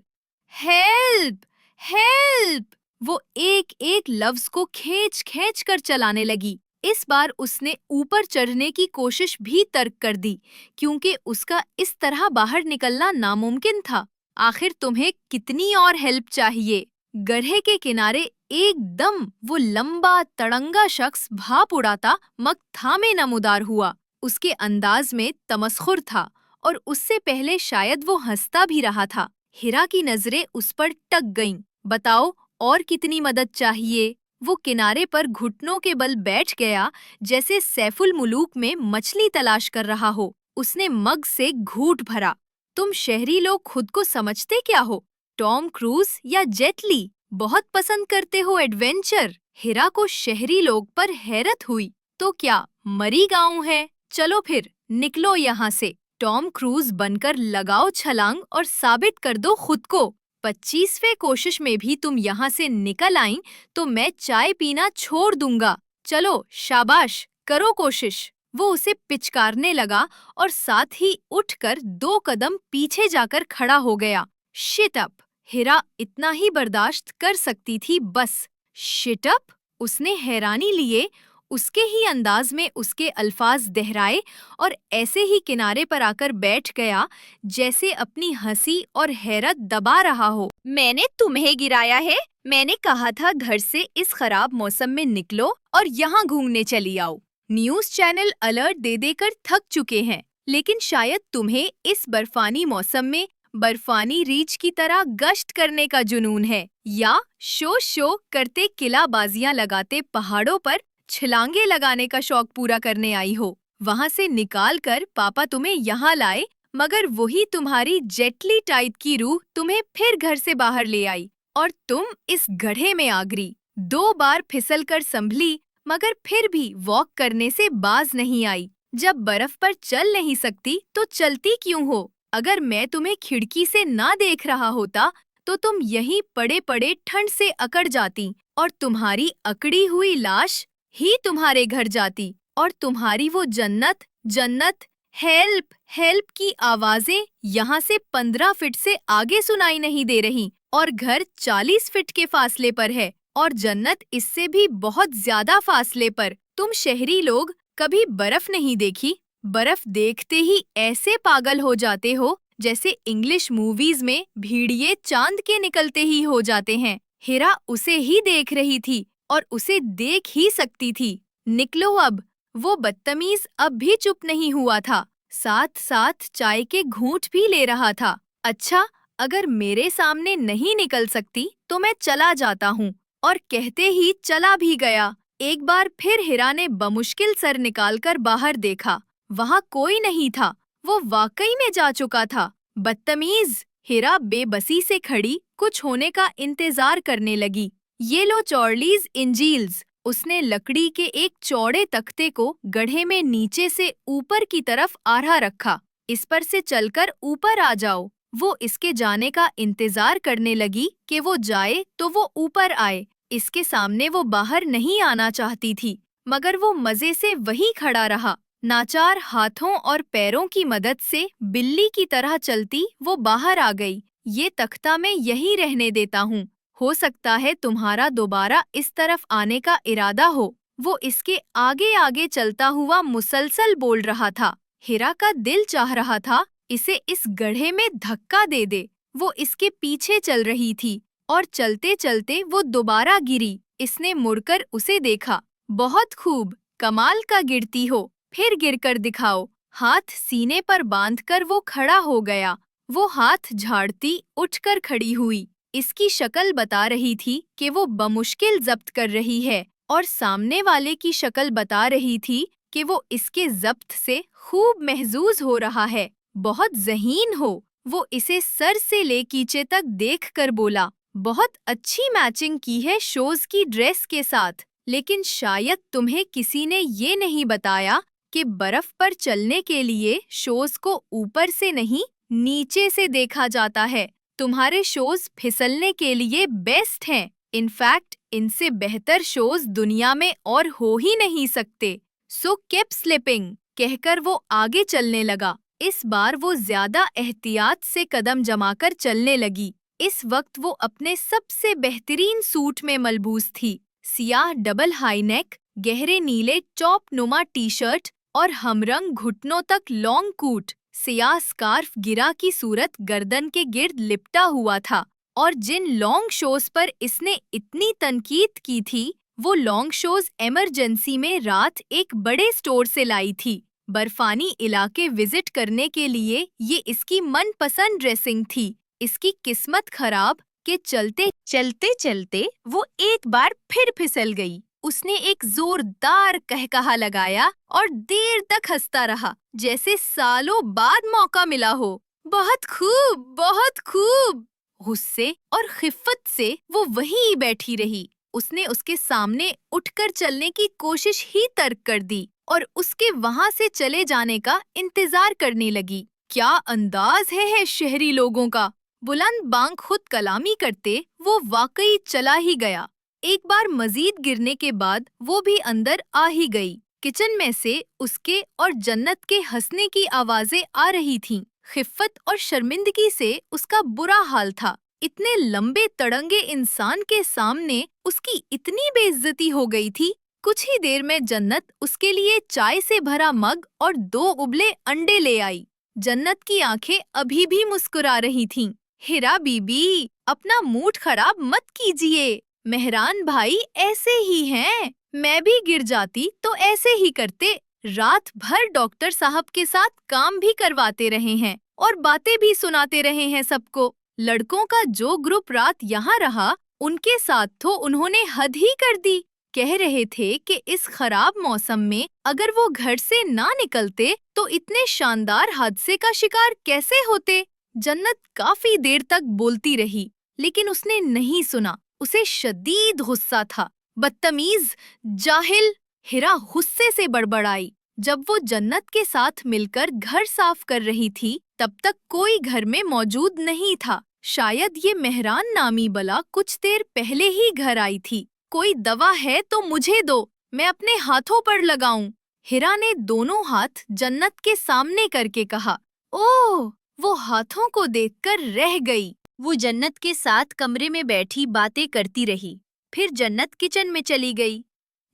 हेल्प! हेल्प! वो एक एक लफ्ज को खींच खींच कर चलाने लगी। इस बार उसने ऊपर चढ़ने की कोशिश भी तर्क कर दी, क्योंकि उसका इस तरह बाहर निकलना नामुमकिन था। आखिर तुम्हें कितनी और हेल्प चाहिए? गड्ढे के किनारे एकदम वो लंबा तड़ंगा शख्स भाप उड़ाता मग थामे नमूदार हुआ। उसके अंदाज में तमस्खुर था और उससे पहले शायद वो हंसता भी रहा था। हिरा की नजरें उस पर टक गईं। बताओ, और कितनी मदद चाहिए? वो किनारे पर घुटनों के बल बैठ गया, जैसे सैफुल मुलूक में मछली तलाश कर रहा हो। उसने मग से घूंट भरा। तुम शहरी लोग खुद को समझते क्या हो? टॉम क्रूज या जेट ली? बहुत पसंद करते हो एडवेंचर। हिरा को शहरी लोग पर हैरत हुई। तो क्या मरी गांव है? चलो फिर निकलो यहाँ से। टॉम क्रूज बनकर लगाओ छलांग और साबित कर दो खुद को। 25वें कोशिश में भी तुम यहाँ से निकल आईं तो मैं चाय पीना छोड़ दूंगा। चलो शाबाश, करो कोशिश। वो उसे पिचकारने लगा और साथ ही उठकर 2 कदम पीछे जाकर खड़ा हो गया। Shit up! हिरा इतना ही बर्दाश्त कर सकती थी बस। Shit up? उसने हैरानी लिए उसके ही अंदाज में उसके अल्फाज दोहराए और ऐसे ही किनारे पर आकर बैठ गया जैसे अपनी हंसी और हैरत दबा रहा हो। मैंने तुम्हें गिराया है? मैंने कहा था घर से इस खराब मौसम में निकलो और यहाँ घूमने चली आओ। न्यूज़ चैनल अलर्ट दे देकर थक चुके हैं, लेकिन शायद तुम्हें इस बर्फानी मौसम में बर्फानी रीछ की तरह गश्त करने का जुनून है, या शो करते किलाबाजियां लगाते पहाड़ों पर छलांगे लगाने का शौक पूरा करने आई हो। वहाँ से निकाल कर पापा तुम्हें यहाँ लाए, मगर वही तुम्हारी जेटली टाइप की रूह तुम्हें फिर घर से बाहर ले आई और तुम इस गड्ढे में आ गिरी। 2 बार फिसल कर संभली, मगर फिर भी वॉक करने से बाज नहीं आई। जब बर्फ पर चल नहीं सकती तो चलती क्यों हो? अगर मैं तुम्हें खिड़की से ना देख रहा होता तो तुम यहीं पड़े पड़े ठंड से अकड़ जाती और तुम्हारी अकड़ी हुई लाश ही तुम्हारे घर जाती और तुम्हारी वो जन्नत जन्नत हेल्प हेल्प की आवाजें यहाँ से 15 फीट से आगे सुनाई नहीं दे रही और घर 40 फीट के फासले पर है और जन्नत इससे भी बहुत ज्यादा फासले पर। तुम शहरी लोग कभी बर्फ नहीं देखी? बर्फ देखते ही ऐसे पागल हो जाते हो जैसे इंग्लिश मूवीज में भेड़िए चांद के निकलते ही हो जाते हैं। हिरा उसे ही देख रही थी और उसे देख ही सकती थी। निकलो अब। वो बदतमीज अब भी चुप नहीं हुआ था, साथ साथ चाय के घूंट भी ले रहा था। अच्छा, अगर मेरे सामने नहीं निकल सकती तो मैं चला जाता हूँ, और कहते ही चला भी गया। एक बार फिर हिरा ने बमुश्किल सर निकालकर बाहर देखा। वहाँ कोई नहीं था। वो वाकई में जा चुका था। बदतमीज! हिरा बेबसी से खड़ी कुछ होने का इंतजार करने लगी। ये लो चॉर्लीज इंजील्स। उसने लकड़ी के एक चौड़े तख्ते को गड्ढे में नीचे से ऊपर की तरफ आढ़ा रखा। इस पर से चलकर ऊपर आ जाओ। वो इसके जाने का इंतजार करने लगी कि वो जाए तो वो ऊपर आए। इसके सामने वो बाहर नहीं आना चाहती थी, मगर वो मजे से वहीं खड़ा रहा। नाचार हाथों और पैरों की मदद से बिल्ली की तरह चलती वो बाहर आ गई। ये तख्ता मैं यहीं रहने देता हूँ। हो सकता है तुम्हारा दोबारा इस तरफ आने का इरादा हो। वो इसके आगे आगे चलता हुआ मुसलसल बोल रहा था। हिरा का दिल चाह रहा था इसे इस गड्ढे में धक्का दे दे। वो इसके पीछे चल रही थी और चलते चलते वो दोबारा गिरी। इसने मुड़कर उसे देखा। बहुत खूब, कमाल का गिरती हो, फिर गिरकर दिखाओ। हाथ सीने पर बांधकर वो खड़ा हो गया। वो हाथ झाड़ती उठकर खड़ी हुई। इसकी शक्ल बता रही थी कि वो बमुश्किल जब्त कर रही है और सामने वाले की शक्ल बता रही थी कि वो इसके जब्त से खूब महजूज हो रहा है। बहुत ज़हीन हो। वो इसे सर से ले नीचे तक देखकर बोला, बहुत अच्छी मैचिंग की है शोज की ड्रेस के साथ, लेकिन शायद तुम्हें किसी ने ये नहीं बताया कि बर्फ पर चलने के लिए शोज को ऊपर से नहीं नीचे से देखा जाता है। तुम्हारे शोज फिसलने के लिए बेस्ट हैं। इनफैक्ट इनसे बेहतर शोज दुनिया में और हो ही नहीं सकते। सो कीप स्लिपिंग कहकर वो आगे चलने लगा। इस बार वो ज्यादा एहतियात से कदम जमाकर चलने लगी। इस वक्त वो अपने सबसे बेहतरीन सूट में मलबूस थी। सियाह डबल हाई नेक, गहरे नीले चौप नुमा टी शर्ट और हमरंग घुटनों तक लॉन्ग कोट, सियाह स्कार्फ गिरा की सूरत गर्दन के गिर्द लिपटा हुआ था। और जिन लॉन्ग शोज पर इसने इतनी तनकीद की थी, वो लॉन्ग शोज इमरजेंसी में रात एक बड़े स्टोर से लाई थी। बर्फानी इलाके विजिट करने के लिए ये इसकी मनपसंद ड्रेसिंग थी। इसकी किस्मत खराब कि चलते चलते चलते वो एक बार फिर फिसल गई। उसने एक जोरदार कहकहा लगाया और देर तक हंसता रहा, जैसे सालों बाद मौका मिला हो। बहुत खूब, बहुत खूब। गुस्से और खिफ़्फ़त से वो वहीं बैठी रही। उसने उसके सामने उठकर चलने की कोशिश ही तर्क कर दी और उसके वहां से चले जाने का इंतजार करने लगी। क्या अंदाज है शहरी लोगों का। बुलंद बांग खुद कलामी करते वो वाकई चला ही गया। एक बार मजीद गिरने के बाद वो भी अंदर आ ही गई। किचन में से उसके और जन्नत के हंसने की आवाजें आ रही थीं। खिफ़्फ़त और शर्मिंदगी से उसका बुरा हाल था। इतने लंबे तड़ंगे इंसान के सामने उसकी इतनी बेइज्जती हो गई थी। कुछ ही देर में जन्नत उसके लिए चाय से भरा मग और 2 उबले अंडे ले आई। जन्नत की आंखें अभी भी मुस्कुरा रही थीं। हिरा बीबी, अपना मूड खराब मत कीजिए। मेहरान भाई ऐसे ही हैं। मैं भी गिर जाती तो ऐसे ही करते। रात भर डॉक्टर साहब के साथ काम भी करवाते रहे हैं और बातें भी सुनाते रहे हैं सबको। लड़कों का जो ग्रुप रात यहाँ रहा, उनके साथ तो उन्होंने हद ही कर दी। कह रहे थे कि इस खराब मौसम में अगर वो घर से ना निकलते तो इतने शानदार हादसे का शिकार कैसे होते। जन्नत काफी देर तक बोलती रही, लेकिन उसने नहीं सुना। उसे शदीद गुस्सा था। बदतमीज, जाहिल। हिरा गुस्से से बड़बड़ाई। जब वो जन्नत के साथ मिलकर घर साफ कर रही थी, तब तक कोई घर में मौजूद नहीं था। शायद ये मेहरान नामी बला कुछ देर पहले ही घर आई थी। कोई दवा है तो मुझे दो, मैं अपने हाथों पर लगाऊं। हिरा ने दोनों हाथ जन्नत के सामने करके कहा। ओह! वो हाथों को देखकर रह गई। वो जन्नत के साथ कमरे में बैठी बातें करती रही। फिर जन्नत किचन में चली गई।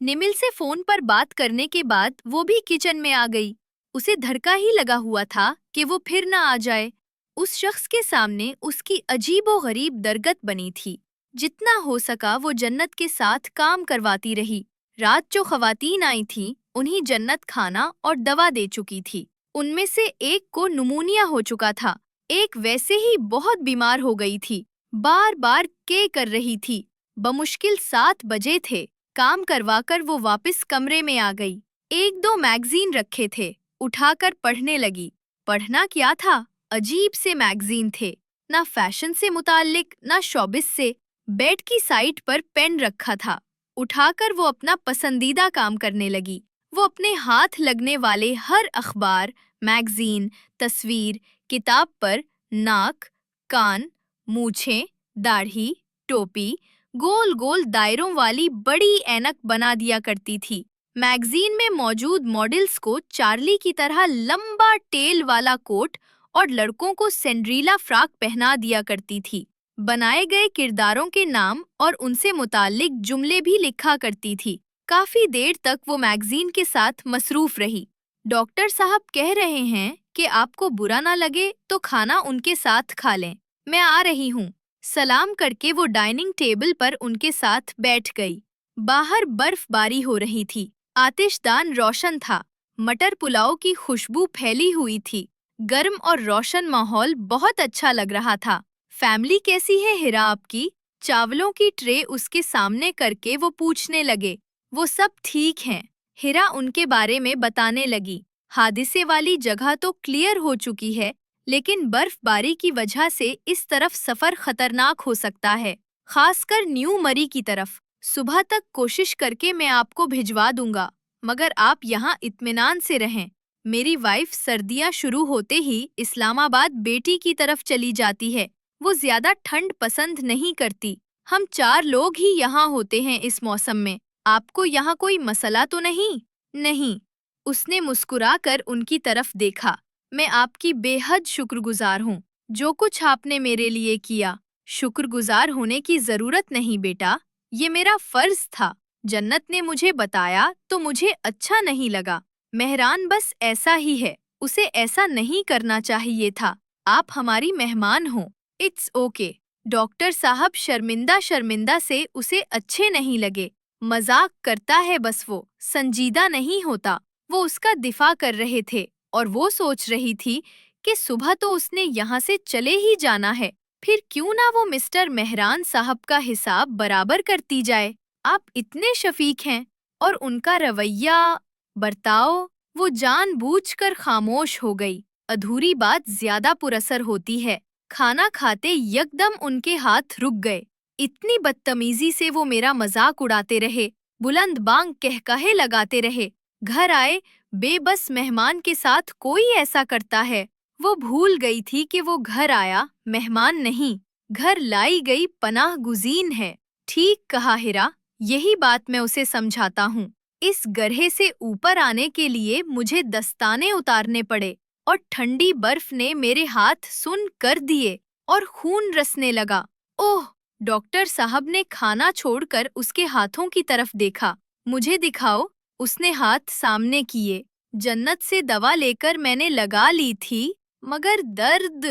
निमिल से फोन पर बात करने के बाद वो भी किचन में आ गई। उसे धड़का ही लगा हुआ था कि वो फिर न आ जाए। उस शख्स के सामने उसकी अजीबो-गरीब दरगत बनी थी। जितना हो सका वो जन्नत के साथ काम करवाती रही। रात जो खवातीन आई थीं, उन्हीं जन्नत खाना और दवा दे चुकी थी। उनमें से एक को नुमोनिया हो चुका था। एक वैसे ही बहुत बीमार हो गई थी। बार बार के कर रही थी। बमुश्किल 7 बजे थे। काम करवाकर वो वापस कमरे में आ गई। 1-2 मैगजीन रखे थे, उठाकर पढ़ने लगी। पढ़ना क्या था? अजीब से मैगजीन थे, ना फैशन से मुताल्लिक ना शोबिस से। बेड की साइड पर पेन रखा था। उठाकर वो अपना पसंदीदा काम करने लगी। वो अपने हाथ लगने वाले हर अखबार, मैगजीन, तस्वीर, किताब पर नाक, कान, मूछें, दाढ़ी, टोपी, गोल गोल दायरों वाली बड़ी ऐनक बना दिया करती थी। मैगजीन में मौजूद मॉडल्स को चार्ली की तरह लंबा टेल वाला कोट और लड़कों को सेंड्रीला फ्रॉक पहना दिया करती थी। बनाए गए किरदारों के नाम और उनसे मुताल्लिक जुमले भी लिखा करती थी। काफी देर तक वो मैगजीन के साथ मसरूफ रही। डॉक्टर साहब कह रहे हैं कि आपको बुरा ना लगे तो खाना उनके साथ खा लें। मैं आ रही हूँ। सलाम करके वो डाइनिंग टेबल पर उनके साथ बैठ गई। बाहर बर्फबारी हो रही थी। आतिशदान रोशन था। मटर पुलाव की खुशबू फैली हुई थी। गर्म और रोशन माहौल बहुत अच्छा लग रहा था। फैमिली कैसी है हिरा आपकी? चावलों की ट्रे उसके सामने करके वो पूछने लगे। वो सब ठीक हैं। हिरा उनके बारे में बताने लगी। हादिसे वाली जगह तो क्लियर हो चुकी है, लेकिन बर्फबारी की वजह से इस तरफ सफर खतरनाक हो सकता है, खासकर न्यू मरी की तरफ। सुबह तक कोशिश करके मैं आपको भिजवा दूंगा, मगर आप यहाँ इत्मीनान से रहें। मेरी वाइफ सर्दियाँ शुरू होते ही इस्लामाबाद बेटी की तरफ चली जाती है। वो ज्यादा ठंड पसंद नहीं करती। हम 4 लोग ही यहाँ होते हैं इस मौसम में। आपको यहाँ कोई मसला तो नहीं? नहीं। उसने मुस्कुराकर उनकी तरफ देखा। मैं आपकी बेहद शुक्रगुजार हूँ, जो कुछ आपने मेरे लिए किया। शुक्रगुजार होने की जरूरत नहीं बेटा, ये मेरा फर्ज था। जन्नत ने मुझे बताया तो मुझे अच्छा नहीं लगा। मेहरान बस ऐसा ही है, उसे ऐसा नहीं करना चाहिए था। आप हमारी मेहमान हो। It's okay. डॉक्टर साहब शर्मिंदा शर्मिंदा से उसे अच्छे नहीं लगे। मजाक करता है बस, वो संजीदा नहीं होता। वो उसका दिफा कर रहे थे और वो सोच रही थी कि सुबह तो उसने यहाँ से चले ही जाना है, फिर क्यों ना वो मिस्टर मेहरान साहब का हिसाब बराबर करती जाए। आप इतने शफीक हैं और उनका रवैया, बर्ताव, वो जानबूझकर खामोश हो गई। अधूरी बात ज्यादा पुरअसर होती है। खाना खाते यकदम उनके हाथ रुक गए। इतनी बदतमीजी से वो मेरा मजाक उड़ाते रहे, बुलंद बांग कहकहे लगाते रहे। घर आए बेबस मेहमान के साथ कोई ऐसा करता है। वो भूल गई थी कि वो घर आया मेहमान नहीं, घर लाई गई पनाह गुज़ीन है। ठीक कहा हिरा, यही बात मैं उसे समझाता हूँ। इस गड्ढे से ऊपर आने के लिए मुझे दस्ताने उतारने पड़े और ठंडी बर्फ ने मेरे हाथ सुन्न कर दिए और खून रसने लगा। ओह! डॉक्टर साहब ने खाना छोड़कर उसके हाथों की तरफ देखा। मुझे दिखाओ, उसने हाथ सामने किए। जन्नत से दवा लेकर मैंने लगा ली थी, मगर दर्द।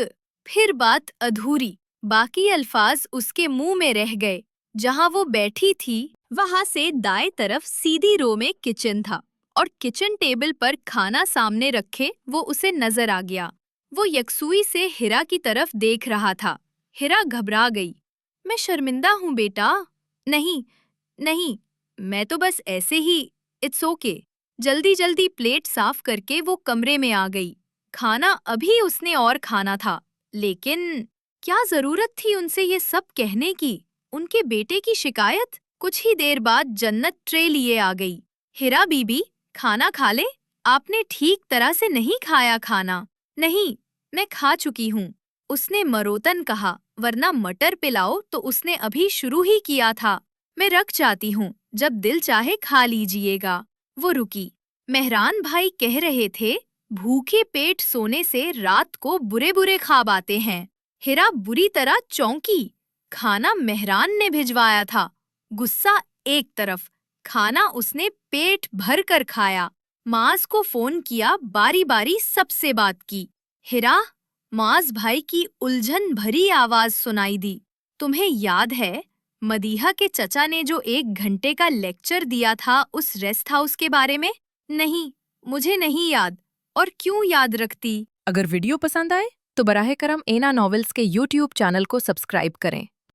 फिर बात अधूरी। बाकी अल्फाज उसके मुंह में रह गए। जहां वो बैठी थी वहां से दाएं तरफ सीधी रो में किचन था और किचन टेबल पर खाना सामने रखे वो उसे नजर आ गया। वो यकसुई से हिरा की तरफ देख रहा था। हिरा घबरा गई। मैं शर्मिंदा हूँ बेटा। नहीं, नहीं, मैं तो बस ऐसे ही। It's okay. जल्दी जल्दी प्लेट साफ करके वो कमरे में आ गई। खाना अभी उसने और खाना था, लेकिन क्या जरूरत थी उनसे ये सब कहने की? उनके बेटे की शिकायत? कुछ ही देर बाद जन्नत ट्रे लिए आ गई। हिरा बीबी, खाना खा ले। आपने ठीक तरह से नहीं खाया खाना। नहीं, मैं खा चुकी हूँ, उसने मरोतन कहा, वरना मटर पिलाओ तो उसने अभी शुरू ही किया था। मैं रख जाती हूँ, जब दिल चाहे खा लीजिएगा। वो रुकी। मेहरान भाई कह रहे थे, भूखे पेट सोने से रात को बुरे बुरे ख्वाब आते हैं। हिरा बुरी तरह चौंकी। खाना मेहरान ने भिजवाया था। गुस्सा एक तरफ, खाना उसने पेट भर कर खाया। माज को फोन किया, बारी बारी सबसे बात की। हिरा, माज भाई की उलझन भरी आवाज सुनाई दी। तुम्हें याद है मदीहा के चचा ने जो 1 घंटे का लेक्चर दिया था उस रेस्ट हाउस के बारे में? नहीं, मुझे नहीं याद। और क्यों याद रखती? अगर वीडियो पसंद आए तो बराह करम एना नॉवेल्स के YouTube चैनल को सब्सक्राइब करें।